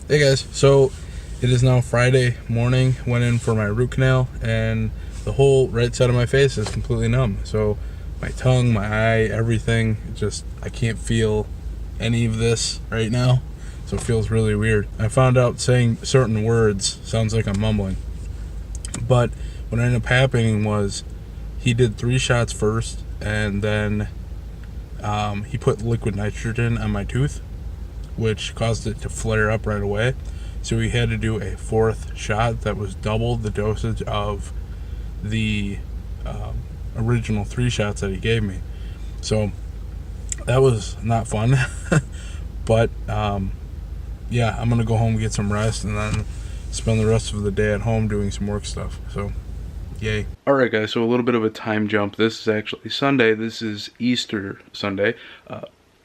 Hey guys, so it is now Friday morning. Went in for my root canal, and the whole right side of my face is completely numb. So my tongue, my eye, everything, I can't feel any of this right now. So it feels really weird. I found out saying certain words sounds like I'm mumbling. But what ended up happening was he did 3 shots first, and then he put liquid nitrogen on my tooth, which caused it to flare up right away. So we had to do a 4th shot that was double the dosage of the original 3 shots that he gave me. So that was not fun. But yeah, I'm gonna go home and get some rest, and then spend the rest of the day at home doing some work stuff. So yay. Alright guys, so a little bit of a time jump. This is actually Sunday. This is Easter Sunday.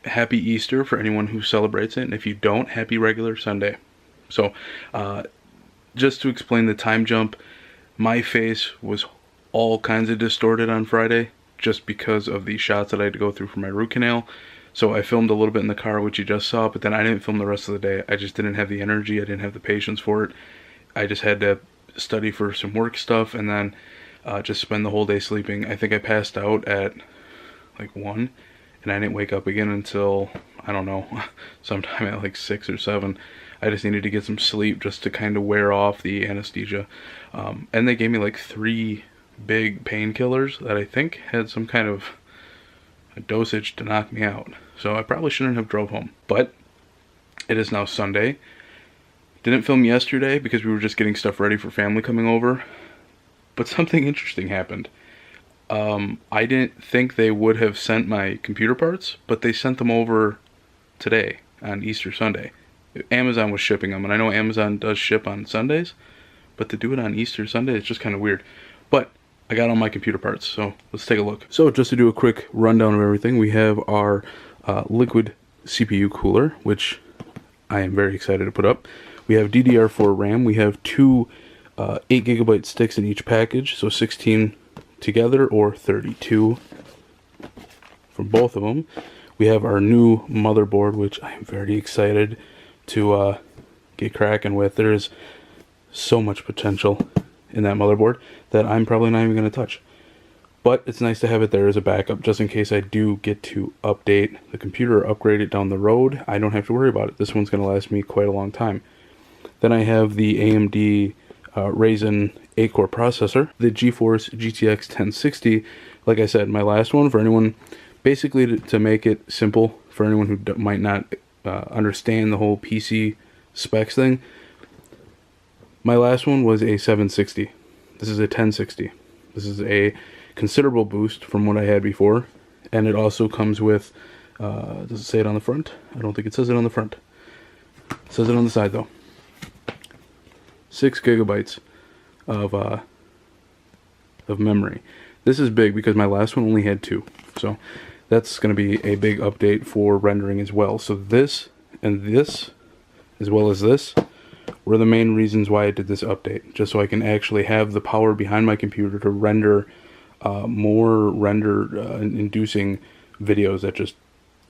Happy Easter for anyone who celebrates it, and if you don't, happy regular Sunday. So just to explain the time jump, my face was all kinds of distorted on Friday just because of the shots that I had to go through for my root canal. So I filmed a little bit in the car, which you just saw, but then I didn't film the rest of the day. I just didn't have the energy. I didn't have the patience for it. I just had to study for some work stuff, and then just spend the whole day sleeping. I think I passed out at like 1, and I didn't wake up again until, I don't know, sometime at like 6 or 7. I just needed to get some sleep just to kind of wear off the anesthesia. And they gave me like 3 big painkillers that I think had some kind of a dosage to knock me out. So I probably shouldn't have drove home. But it is now Sunday. Didn't film yesterday because we were just getting stuff ready for family coming over. But something interesting happened. I didn't think they would have sent my computer parts, but they sent them over today on Easter Sunday. Amazon was shipping them, and I know Amazon does ship on Sundays, but to do it on Easter Sunday, it's just kind of weird. But I got all my computer parts, so let's take a look. So just to do a quick rundown of everything, we have our liquid CPU cooler, which I am very excited to put up. We have DDR4 RAM. We have 2 8GB sticks in each package, so 16 together or 32 from both of them. We have our new motherboard, which I am very excited to get cracking with. There's so much potential in that motherboard that I'm probably not even going to touch. But it's nice to have it there as a backup, just in case I do get to update the computer or upgrade it down the road. I don't have to worry about it. This one's going to last me quite a long time. Then I have the AMD Ryzen 8-core processor, the GeForce GTX 1060. Like I said, my last one, for anyone, basically to make it simple for anyone who might not understand the whole PC specs thing, my last one was a 760. This is a 1060. This is a considerable boost from what I had before, and it also comes with, does it say it on the front? I don't think it says it on the front. It says it on the side though. 6 gigabytes of memory. This is big because my last one only had 2. So that's going to be a big update for rendering as well. So this and this, as well as this, were the main reasons why I did this update. Just so I can actually have the power behind my computer to render more render-inducing videos that just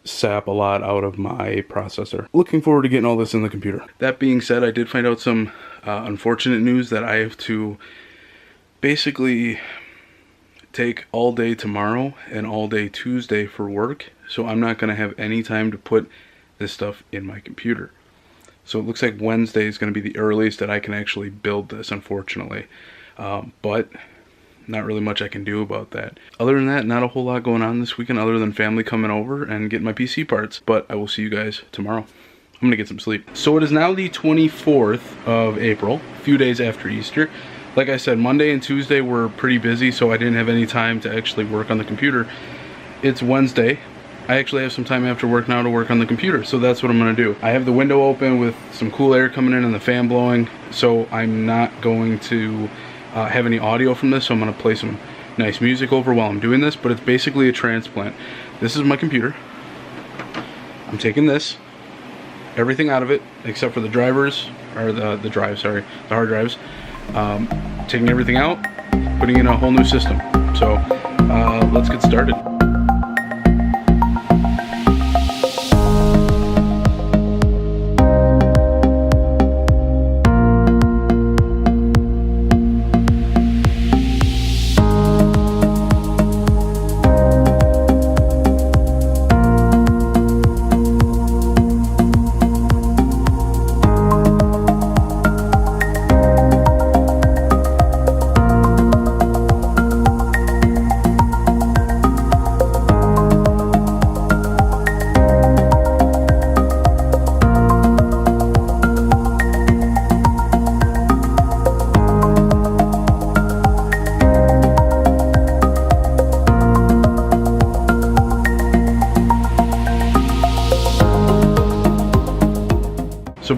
sap a lot out of my processor. Looking forward to getting all this in the computer. That being said, I did find out some unfortunate news that I have to basically take all day tomorrow and all day Tuesday for work, so I'm not going to have any time to put this stuff in my computer. So it looks like Wednesday is going to be the earliest that I can actually build this, unfortunately. But not really much I can do about that. Other than that, not a whole lot going on this weekend other than family coming over and getting my PC parts. But I will see you guys tomorrow. I'm going to get some sleep. So it is now the 24th of April, a few days after Easter. Like I said, Monday and Tuesday were pretty busy, so I didn't have any time to actually work on the computer. It's Wednesday. I actually have some time after work now to work on the computer, so that's what I'm going to do. I have the window open with some cool air coming in and the fan blowing, so I'm not going to have any audio from this, so I'm going to play some nice music over while I'm doing this, but it's basically a transplant. This is my computer. I'm taking this, everything out of it, except for the drivers, or the hard drives. Taking everything out, putting in a whole new system. So let's get started.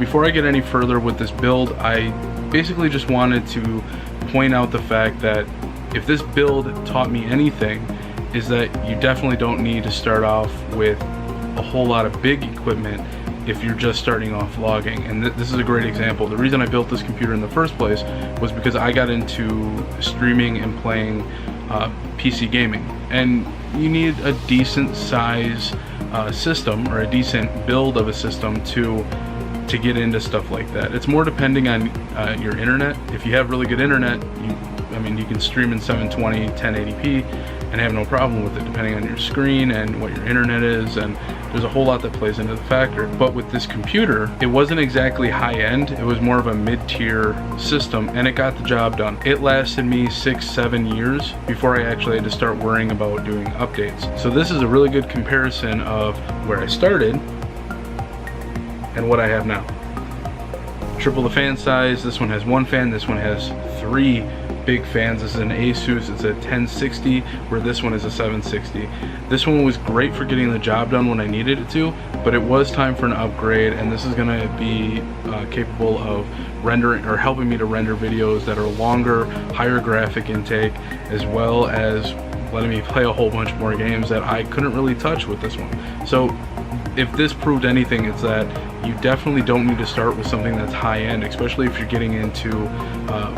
before I get any further with this build, I basically just wanted to point out the fact that if this build taught me anything, is that you definitely don't need to start off with a whole lot of big equipment if you're just starting off vlogging. And this is a great example. The reason I built this computer in the first place was because I got into streaming and playing PC gaming, and you need a decent size system, or a decent build of a system to get into stuff like that. It's more depending on your internet. If you have really good internet, you can stream in 720 1080p and have no problem with it, depending on your screen and what your internet is, and there's a whole lot that plays into the factor. But with this computer, it wasn't exactly high-end, it was more of a mid-tier system, and it got the job done. It lasted me 6-7 years before I actually had to start worrying about doing updates. So this is a really good comparison of where I started and what I have now. Triple the fan size. This one has 1 fan, this one has 3 big fans. This is an Asus, it's a 1060, where this one is a 760. This one was great for getting the job done when I needed it to, but it was time for an upgrade, and this is going to be capable of rendering, or helping me to render videos that are longer, higher graphic intake, as well as letting me play a whole bunch more games that I couldn't really touch with this one. So if this proved anything, it's that you definitely don't need to start with something that's high-end, especially if you're getting into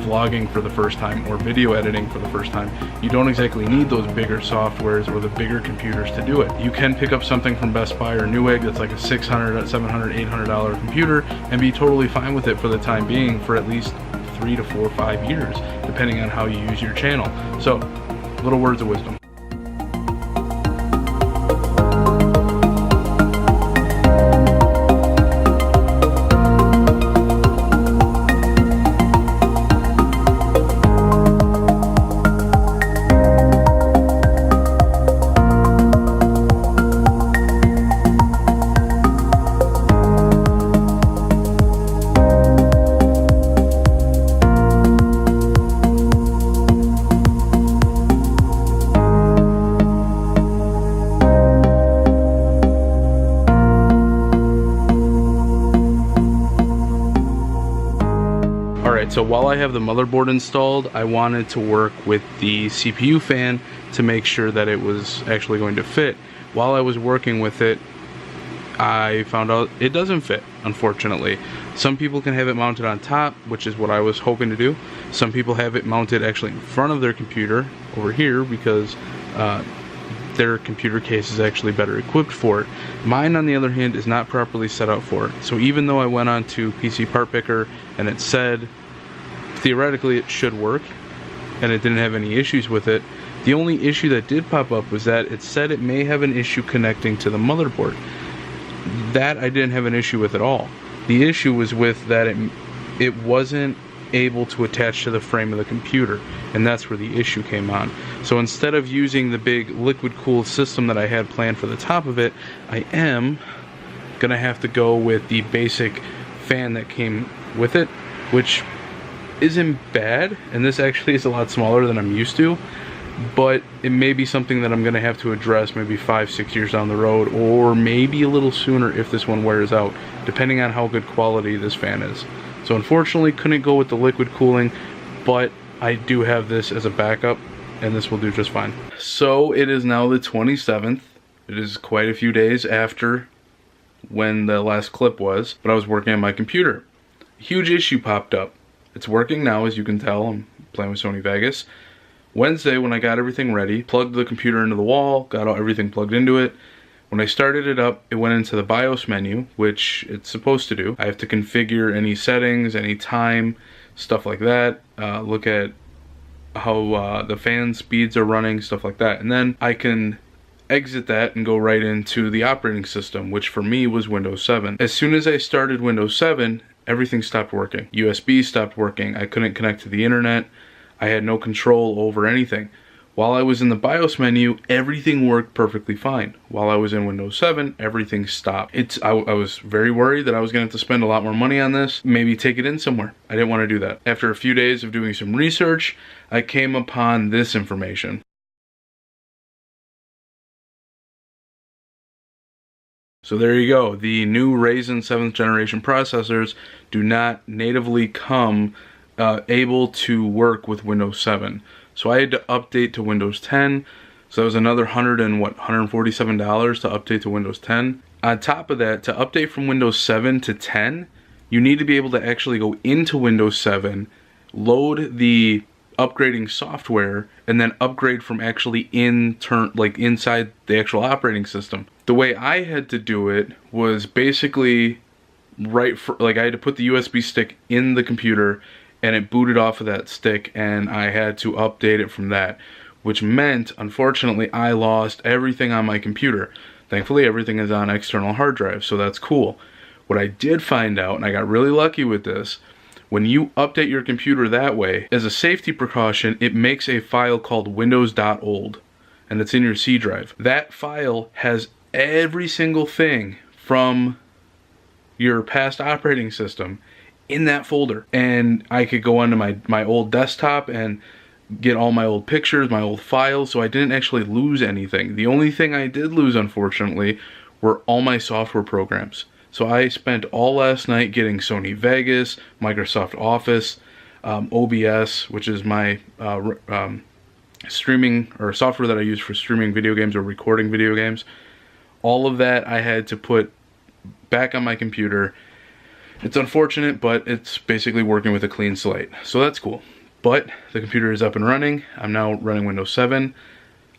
vlogging for the first time or video editing for the first time. You don't exactly need those bigger softwares or the bigger computers to do it. You can pick up something from Best Buy or Newegg that's like a $600, $700, $800 computer and be totally fine with it for the time being, for at least 3 to 4 or 5 years, depending on how you use your channel. So, little words of wisdom. So while I have the motherboard installed, I wanted to work with the CPU fan to make sure that it was actually going to fit. While I was working with it, I found out it doesn't fit, unfortunately. Some people can have it mounted on top, which is what I was hoping to do. Some people have it mounted actually in front of their computer over here because their computer case is actually better equipped for it. Mine, on the other hand, is not properly set up for it. So even though I went on to PC Part Picker and it said theoretically it should work and it didn't have any issues with it, the only issue that did pop up was that it said it may have an issue connecting to the motherboard. That I didn't have an issue with at all. The issue was with that it wasn't able to attach to the frame of the computer, and that's where the issue came on. So instead of using the big liquid cooled system that I had planned for the top of it, I am gonna have to go with the basic fan that came with it, which isn't bad, and this actually is a lot smaller than I'm used to, but it may be something that I'm gonna have to address maybe 5-6 years down the road, or maybe a little sooner if this one wears out, depending on how good quality this fan is. So unfortunately couldn't go with the liquid cooling, but I do have this as a backup, and this will do just fine. So it is now the 27th. It is quite a few days after when the last clip was, but I was working on my computer. A huge issue popped up. It's working now, as you can tell. I'm playing with Sony Vegas. Wednesday, when I got everything ready, plugged the computer into the wall, got everything plugged into it. When I started it up, it went into the BIOS menu, which it's supposed to do. I have to configure any settings, any time, stuff like that. Look at how the fan speeds are running, stuff like that. And then I can exit that and go right into the operating system, which for me was Windows 7. As soon as I started Windows 7, everything stopped working. USB stopped working. I couldn't connect to the internet. I had no control over anything. While I was in the BIOS menu, everything worked perfectly fine. While I was in Windows 7, everything stopped. I was very worried that I was going to have to spend a lot more money on this, maybe take it in somewhere. I didn't want to do that. After a few days of doing some research, I came upon this information. So there you go. The new Ryzen 7th generation processors do not natively come able to work with Windows 7. So I had to update to Windows 10. So that was another $147 to update to Windows 10. On top of that, to update from Windows 7 to 10, you need to be able to actually go into Windows 7, load the upgrading software, and then upgrade from actually inside the actual operating system. The way I had to do it was basically I had to put the USB stick in the computer and it booted off of that stick, and I had to update it from that, which meant, unfortunately, I lost everything on my computer. Thankfully, everything is on external hard drives, so that's cool. What I did find out, and I got really lucky with this, when you update your computer that way, as a safety precaution, it makes a file called windows.old, and it's in your C drive. That file has every single thing from your past operating system in that folder, and I could go onto my old desktop and get all my old pictures, my old files, so I didn't actually lose anything. The only thing I did lose, unfortunately, were all my software programs. So I spent all last night getting Sony Vegas, Microsoft Office, OBS, which is my streaming or software that I use for streaming video games or recording video games. All of that I had to put back on my computer. It's unfortunate, but it's basically working with a clean slate, so that's cool. But the computer is up and running. I'm now running Windows 7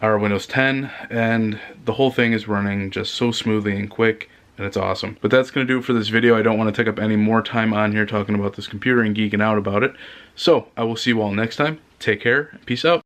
or Windows 10, and the whole thing is running just so smoothly and quick, and it's awesome. But that's gonna do it for this video. I don't want to take up any more time on here talking about this computer and geeking out about it. So I will see you all next time. Take care. Peace out.